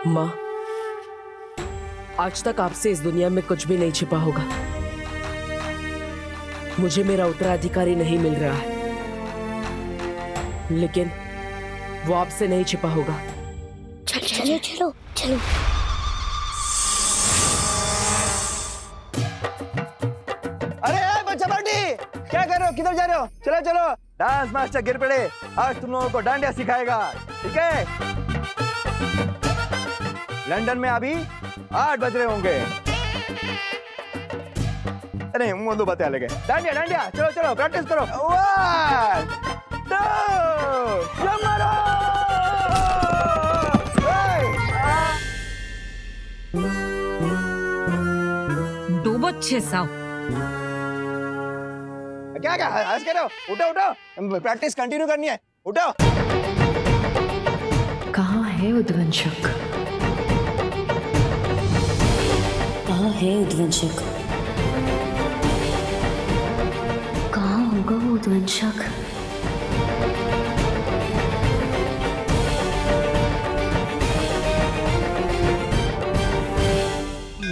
माँ, आज तक आपसे इस दुनिया में कुछ भी नहीं छिपा होगा। मुझे मेरा उत्तराधिकारी नहीं मिल रहा है, लेकिन वो आपसे नहीं छिपा होगा। चलो चलो चलो। अरे बच्चा पार्टी, क्या कर रहे हो? किधर जा रहे हो? चलो चलो, डांस मास्टर गिर पड़े, आज तुम लोगों को डांडिया सिखाएगा, ठीक है? लंदन में अभी 8 बज रहे होंगे। अरे मुंह बता लगे। डांडिया डांडिया, चलो चलो प्रैक्टिस करो। 1 2 जमरो। दो बच्चे साहब, क्या क्या हंस के रहो? उठो उठो, प्रैक्टिस कंटिन्यू करनी है, उठो। कहाँ है उद्वंशक? कहाँ है उद्वंशक? कहाँ होगा वो उद्वंशक?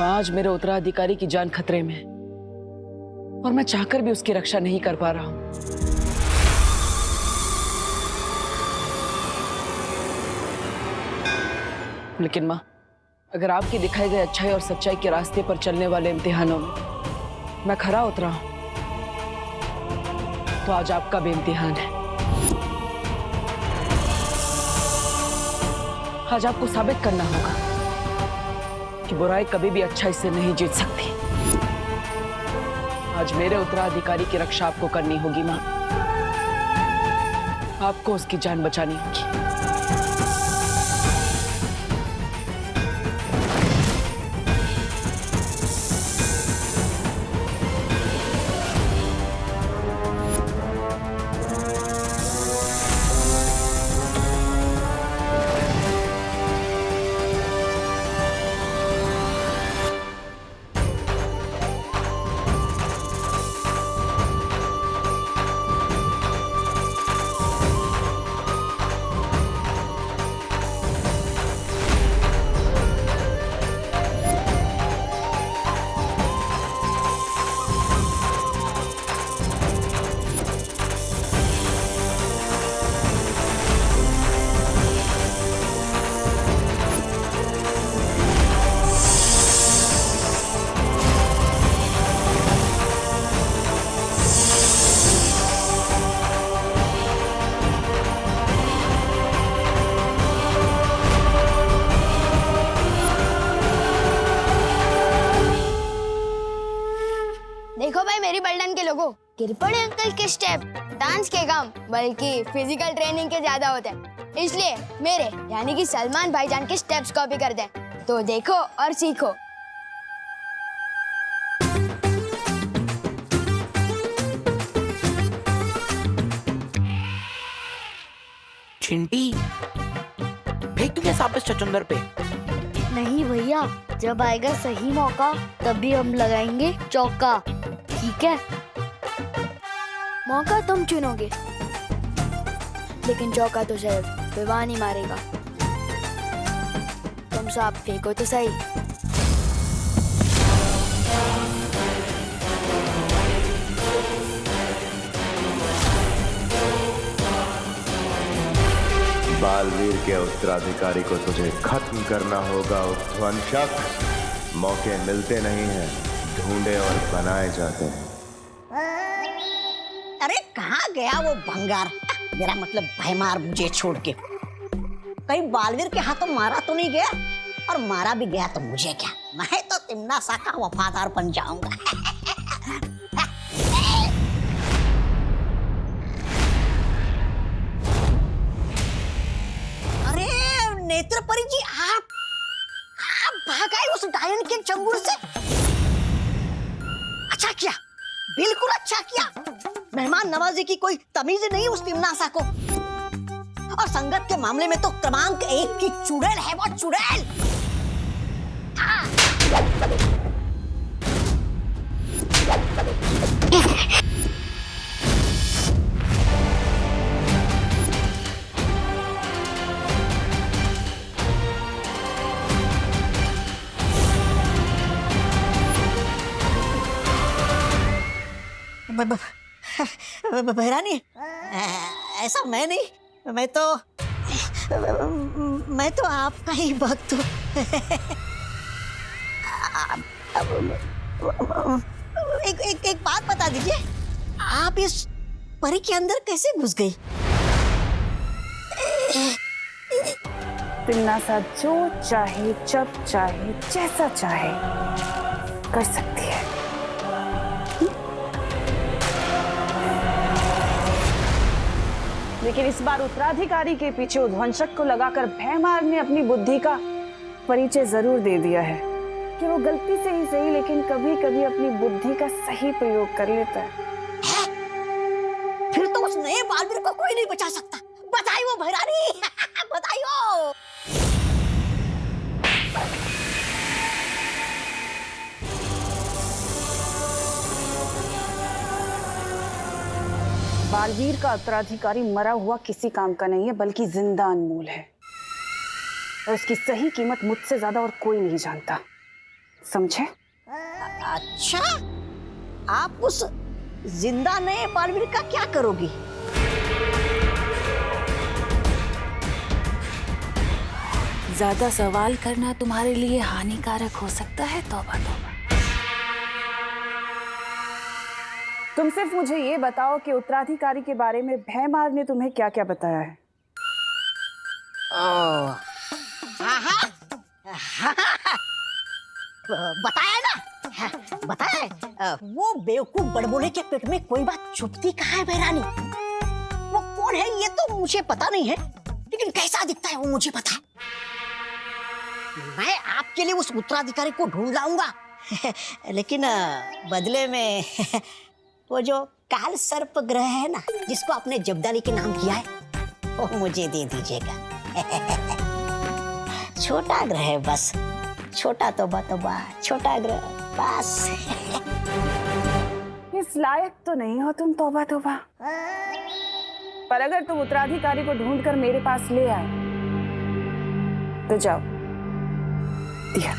आज मेरे उत्तराधिकारी की जान खतरे में है और मैं चाहकर भी उसकी रक्षा नहीं कर पा रहा हूं। लेकिन माँ, अगर आपके दिखाए गए अच्छाई और सच्चाई के रास्ते पर चलने वाले इम्तिहानों में मैं खरा उतरा हूं, तो आज आपका भी इम्तिहान है। आज आपको साबित करना होगा कि बुराई कभी भी अच्छाई से नहीं जीत सकती। आज मेरे उत्तराधिकारी की रक्षा आपको करनी होगी माँ। आपको उसकी जान बचानी होगी। देखो भाई मेरी बल्डन के लोगों, गिर पड़े अंकल के स्टेप डांस के काम बल्कि फिजिकल ट्रेनिंग के ज्यादा होते हैं, इसलिए मेरे यानी कि सलमान भाईजान के स्टेप्स कॉपी कर दें। तो देखो और सीखो। चिंटी, फेंक दूंगा साबित चचुंदर पे। नहीं भैया, जब आएगा सही मौका तभी हम लगाएंगे चौका, ठीक है? मौका तुम चुनोगे, लेकिन चौका तो सिर्फ विवान ही मारेगा। तुम सब फेंको तो सही। बालवीर के उत्तराधिकारी को तुझे खत्म करना होगा उद्वंशक। मौके मिलते नहीं हैं, ढूंढे और बनाए जाते हैं। अरे कहाँ गया वो भंगार? मेरा मतलब भयमार मुझे छोड़ के। कहीं बालवीर के हाथों मारा तो नहीं गया? और मारा भी गया तो मुझे क्या, मैं तो तिम्ना सा का वफादार बन जाऊंगा। नेत्रपरी जी, आप भाग आए उस डायन के चंगुल से। अच्छा किया, बिल्कुल अच्छा किया। मेहमान नवाजी की कोई तमीज नहीं उस तिमनासा को। और संगत के मामले में तो क्रमांक 1 की चुड़ैल है वो, चुड़ैल। बहरानी, ऐसा मैं नहीं, मैं तो आपका ही भक्त हूँ। एक बात बता दीजिए, आप इस परी के अंदर कैसे घुस गई? तिन्ना सा जो चाहे, जब चाहे, जैसा चाहे कर सकती है। लेकिन इस बार उत्तराधिकारी के पीछे उद्वंशक को लगाकर भैमार ने अपनी बुद्धि का परिचय जरूर दे दिया है कि वो गलती से ही सही, लेकिन कभी कभी अपनी बुद्धि का सही प्रयोग कर लेता है। फिर तो उस नए बालवीर को कोई नहीं बचा सकता। बताइयो भैरानी, बताइयो। बालवीर का उत्तराधिकारी मरा हुआ किसी काम का नहीं है, बल्कि जिंदा अनमोल है, और उसकी सही कीमत मुझसे ज्यादा और कोई नहीं जानता, समझे? अच्छा, आप उस जिंदा नए बालवीर का क्या करोगी? ज्यादा सवाल करना तुम्हारे लिए हानिकारक हो सकता है। तौबा तौबा। तुम सिर्फ मुझे ये बताओ कि उत्तराधिकारी के बारे में भैमार ने तुम्हें क्या क्या बताया है? बताया ना, बताया। वो बेवकूफ बड़बोले के पेट में कोई बात छुपती कहाँ है भैरानी? वो कौन है ये तो मुझे पता नहीं है, लेकिन कैसा दिखता है वो मुझे पता है। मैं आपके लिए उस उत्तराधिकारी को ढूंढ लाऊंगा, लेकिन बदले में वो जो काल सर्प ग्रह है ना, जिसको आपने जब्दाली के नाम किया है, वो मुझे दे दीजिएगा। छोटा ग्रह है बस, छोटा तौबा, छोटा ग्रह बस। इस लायक तो नहीं हो तुम, तौबा तौबा। पर अगर तुम उत्तराधिकारी को ढूंढकर मेरे पास ले आए तो जाओ, दिया।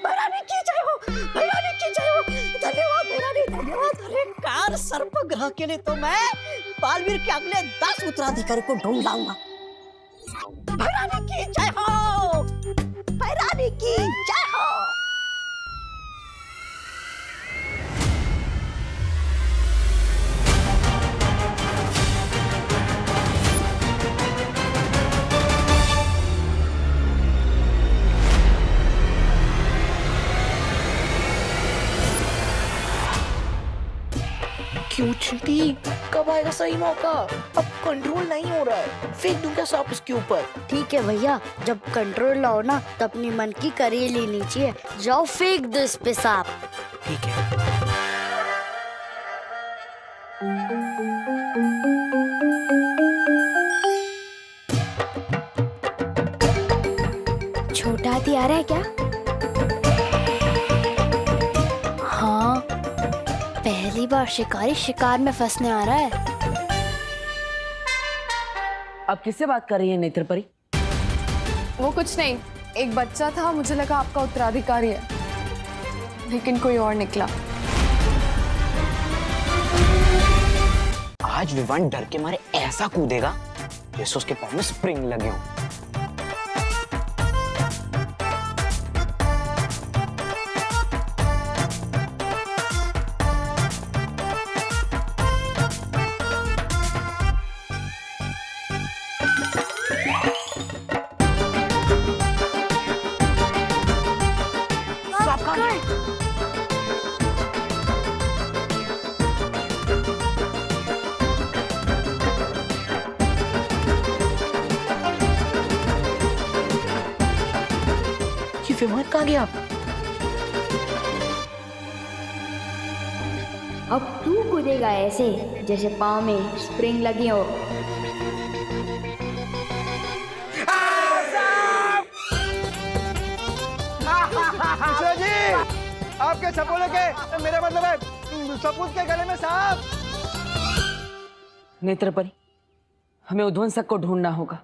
भैरानी की जय हो, भैरानी की जय हो। धन्यवाद भैरानी, धन्यवाद। अरे कार सर्प ग्रह के लिए तो मैं बालवीर के अगले 10 उत्तराधिकारी को ढूंढ लाऊंगा। भैरानी की जय हो, भैरानी की जय हो। क्यों चिंटी, कब आएगा सही मौका? अब कंट्रोल नहीं हो रहा है, फेंक दूंगा सांप इसके ऊपर। ठीक है भैया, जब कंट्रोल लाओ ना तो अपनी मन की करी लेनी चाहिए। जाओ फेंक दो इस पे सांप। ठीक है। छोटा हाथी आ रहा है क्या? हाँ, पहली बार शिकारी शिकार में फंसने आ रहा है। अब किससे बात कर रही है नेत्र परी? वो कुछ नहीं, एक बच्चा था, मुझे लगा आपका उत्तराधिकारी है, लेकिन कोई और निकला। आज विवान डर के मारे ऐसा कूदेगा जैसे उसके पाँव में स्प्रिंग लगे हो। विमान कहाँ गया? अब तू कूदेगा ऐसे जैसे पाँव में स्प्रिंग लगी हो। मिश्रा जी, आपके सपोले के, मेरा मतलब है सपूत के गले में सांप। नेत्र परी, हमें उद्वंसक को ढूंढना होगा,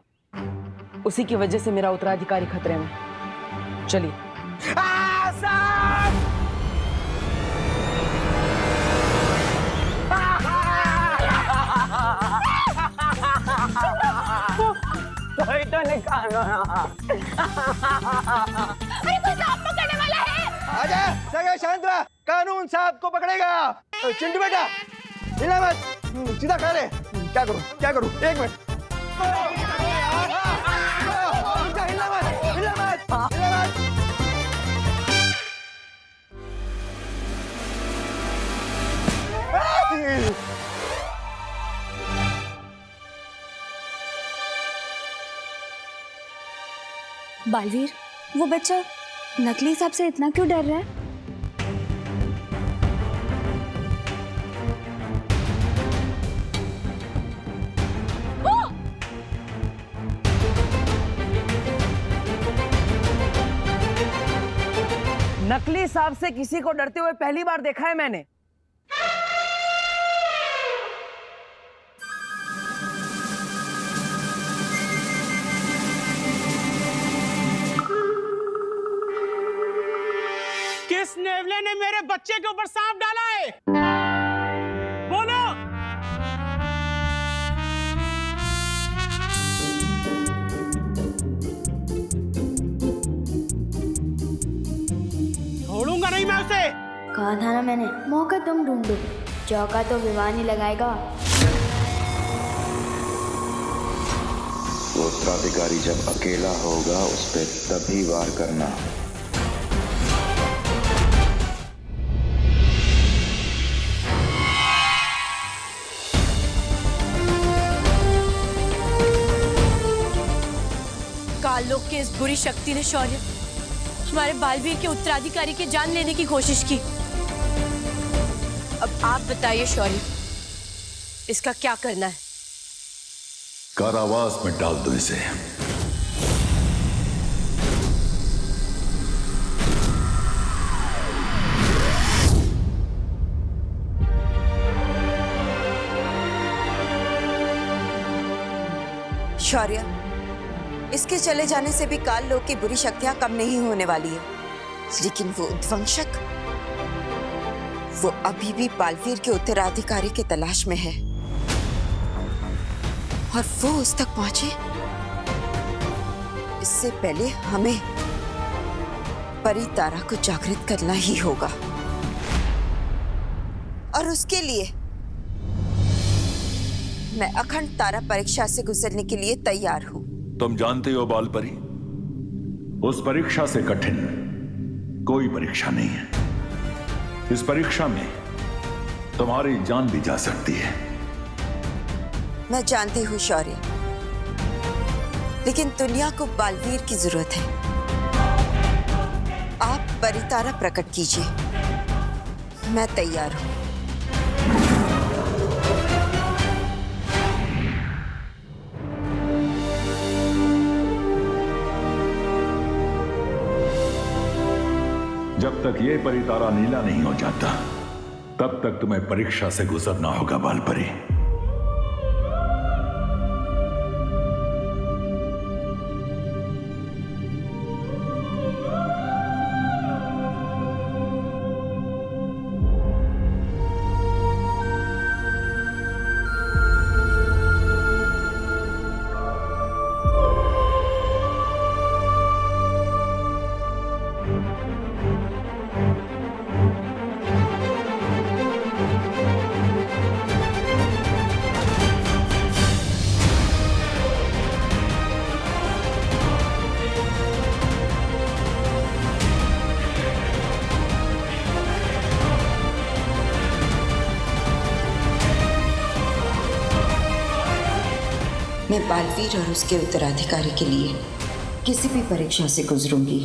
उसी की वजह से मेरा उत्तराधिकारी खतरे में। चलिए। मेरे कानून। अरे कोई सांप पकड़ने वाला है। आजा सगे शांत रहा, कानून सांप को पकड़ेगा। चिंटू बेटा हिला मत, सीधा खा ले। क्या करूं क्या करूं, एक मिनट। हिला मत हिला मत हिला मत। बालवीर, वो बच्चा नकली सांप से इतना क्यों डर रहा है? नकली सांप से किसी को डरते हुए पहली बार देखा है मैंने। किस नेवले ने मेरे बच्चे के ऊपर सांप डाला है? बोलो। छोड़ूंगा नहीं मैं उसे। कहा था ना मैंने, मौका तुम ढूंढो, चौका तो विवाह नहीं लगाएगा। वो उत्तराधिकारी जब अकेला होगा उस पे तभी वार करना। काललोक की इस बुरी शक्ति ने शौर्य हमारे बालवीर के उत्तराधिकारी की जान लेने की कोशिश की। अब आप बताइए शौर्य, इसका क्या करना है? कारावास में डाल दो इसे। शौर्य, इसके चले जाने से भी काल लोक की बुरी शक्तियां कम नहीं होने वाली है, लेकिन वो उद्वंशक, वो अभी भी बालवीर के उत्तराधिकारी की तलाश में है और वो उस तक पहुंचे इससे पहले हमें परी तारा को जागृत करना ही होगा। और उसके लिए मैं अखंड तारा परीक्षा से गुजरने के लिए तैयार हूं। तुम जानते हो बालपरी, उस परीक्षा से कठिन कोई परीक्षा नहीं है। इस परीक्षा में तुम्हारी जान भी जा सकती है। मैं जानती हूँ शौर्य, लेकिन दुनिया को बालवीर की जरूरत है। आप परितारा प्रकट कीजिए, मैं तैयार हूँ। जब तक ये परितारा नीला नहीं हो जाता तब तक तुम्हें परीक्षा से गुजरना होगा बालपरी। मैं बालवीर और उसके उत्तराधिकारी के लिए किसी भी परीक्षा से गुजरूंगी।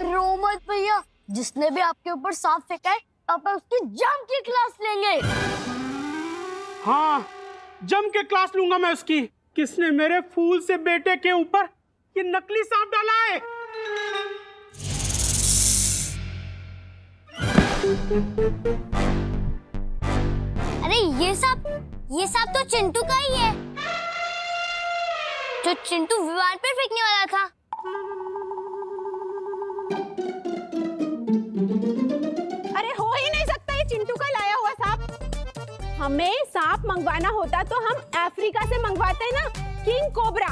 रो मत भैया, जिसने भी आपके ऊपर सांप फेंका है आप उसकी जम की क्लास लेंगे। हाँ, जम के क्लास लूंगा मैं उसकी। किसने मेरे फूल से बेटे के ऊपर ये नकली सांप डाला है? अरे ये सांप तो चिंटू का ही है, जो चिंटू विमान पर फेंकने वाला था। हमें सांप मंगवाना होता तो हम अफ्रीका से मंगवाते ना, किंग कोबरा।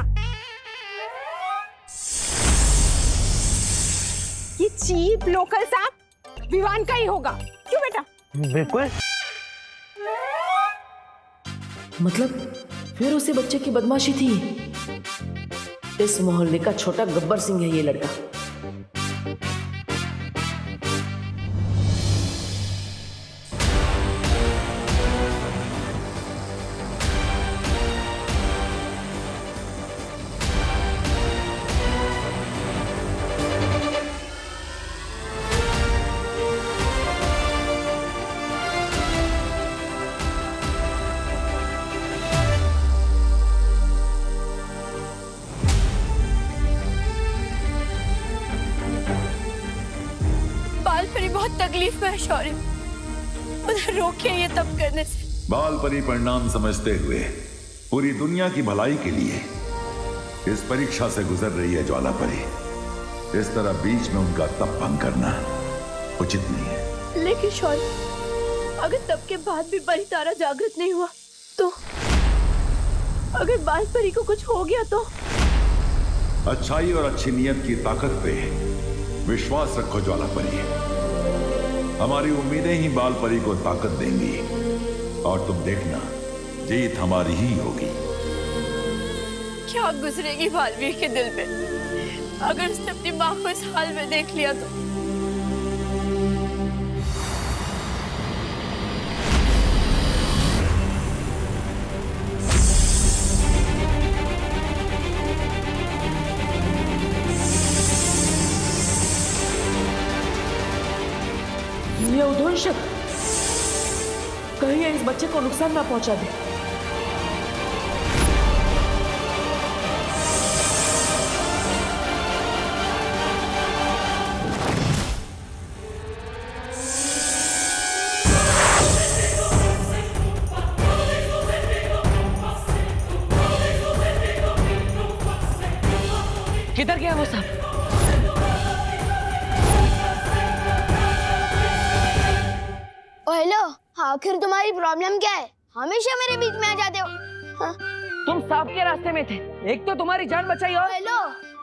ये चीप लोकल सांप विवान का ही होगा, क्यों बेटा? बिल्कुल। मतलब फिर उसी बच्चे की बदमाशी थी। इस मोहल्ले का छोटा गब्बर सिंह है ये लड़का। बहुत तकलीफ में है शौर्य, उन्हें रोकिए ये तब करने से। बाल परी परिणाम समझते हुए पूरी दुनिया की भलाई के लिए इस परीक्षा से गुजर रही है ज्वाला परी। इस तरह बीच में उनका तप भंग करना उचित नहीं है। लेकिन शौर्य, अगर तब के बाद भी परी तारा जागृत नहीं हुआ तो, अगर बाल परी को कुछ हो गया तो? अच्छाई और अच्छी नियत की ताकत पे विश्वास रखो ज्वाला परी। हमारी उम्मीदें ही बाल परी को ताकत देंगी और तुम देखना जीत हमारी ही होगी। क्या गुजरेगी बालवीर के दिल पे अगर उसने अपनी माँ को इस हाल में देख लिया तो? ये उद्वंशक कहीं इस बच्चे को नुकसान ना पहुंचा दे। किधर गया वो सब? हेलो, आखिर तुम्हारी प्रॉब्लम क्या है? हमेशा मेरे बीच में आ जाते हो। हाँ? तुम सांप के रास्ते में थे, एक तो तुम्हारी जान बचाई और हेलो,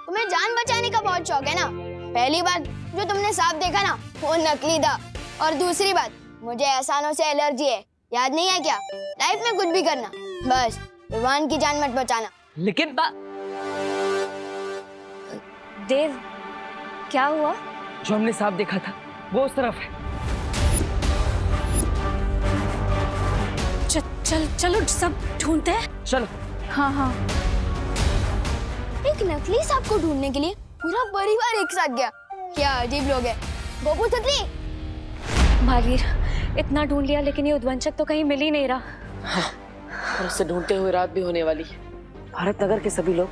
तुम्हें जान बचाने का बहुत शौक है ना? पहली बात जो तुमने सांप देखा ना, वो नकली था, और दूसरी बात मुझे एहसानों से एलर्जी है, याद नहीं है क्या? लाइफ में कुछ भी करना, बस विवान की जान मत बचाना। लेकिन देव, क्या हुआ? जो हमने सांप देखा था वो उस तरफ है। चलो सब ढूंढते हैं। चलो। हाँ हाँ। एक नकली सांप को ढूंढने के लिए पूरा परिवार एक साथ गया। क्या अजीब लोग हैं। गोपू तितली। बालवीर, इतना ढूंढ लिया लेकिन ये उद्वंशक तो कहीं मिल ही नहीं रहा। हाँ, और उससे ढूंढते हुए रात भी होने वाली है। भारत नगर के सभी लोग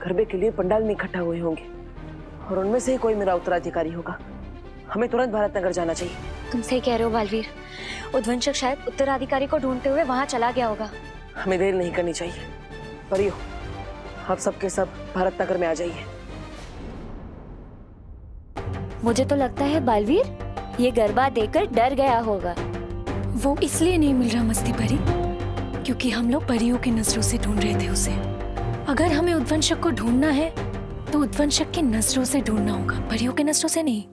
गरबे के लिए पंडाल में इकट्ठा हुए होंगे और उनमें से ही कोई मेरा उत्तराधिकारी होगा। हमें तुरंत भारत नगर जाना चाहिए। तुम सही कह रहे हो बालवीर, उद्वंशक शायद उत्तराधिकारी को ढूंढते हुए वहां चला गया होगा। हमें देर नहीं करनी चाहिए। परियो, आप सबके सब भारत नगर में आ जाइए। मुझे तो लगता है बालवीर ये गरबा देखकर डर गया होगा। वो इसलिए नहीं मिल रहा मस्ती परी क्योंकि हम लोग परियों की नजरों से ढूंढ रहे थे उसे। अगर हमें उद्वंशक को ढूंढना है तो उद्वंशक की नजरों से ढूंढना होगा, परियों की नजरों से नहीं।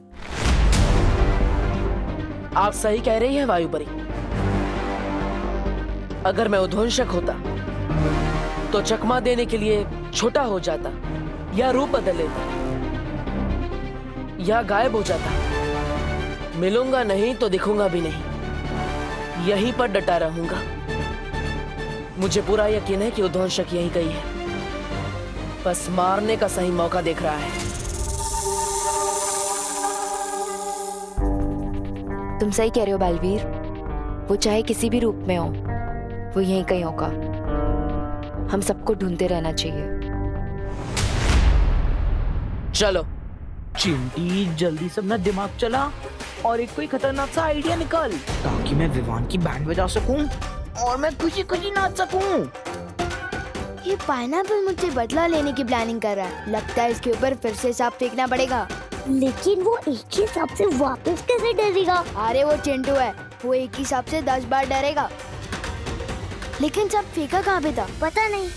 आप सही कह रही है वायु परी। अगर मैं उद्वंशक होता तो चकमा देने के लिए छोटा हो जाता या रूप बदल लेता या गायब हो जाता। मिलूंगा नहीं तो दिखूंगा भी नहीं, यहीं पर डटा रहूंगा। मुझे पूरा यकीन है कि उद्वंशक यहीं कहीं है, बस मारने का सही मौका देख रहा है। तुम सही कह रहे हो बालवीर, वो चाहे किसी भी रूप में हो, वो यहीं कहीं होगा। हम सबको ढूंढते रहना चाहिए। चलो चिंटी, जल्दी से अपना दिमाग चला और एक कोई खतरनाक सा आइडिया निकाल ताकि मैं विवान की बैंड बजा सकूं और मैं खुशी खुशी नाच सकूं। ये पाइनएप्पल मुझसे बदला लेने की प्लानिंग कर रहा है। लगता है इसके ऊपर फिर से सांप फेंकना पड़ेगा। लेकिन वो एक ही सांप से वापस कैसे डरेगा? अरे वो चिंटू है, वो एक ही सांप से 10 बार डरेगा। लेकिन सब फेंका कहाँ पे था? पता नहीं।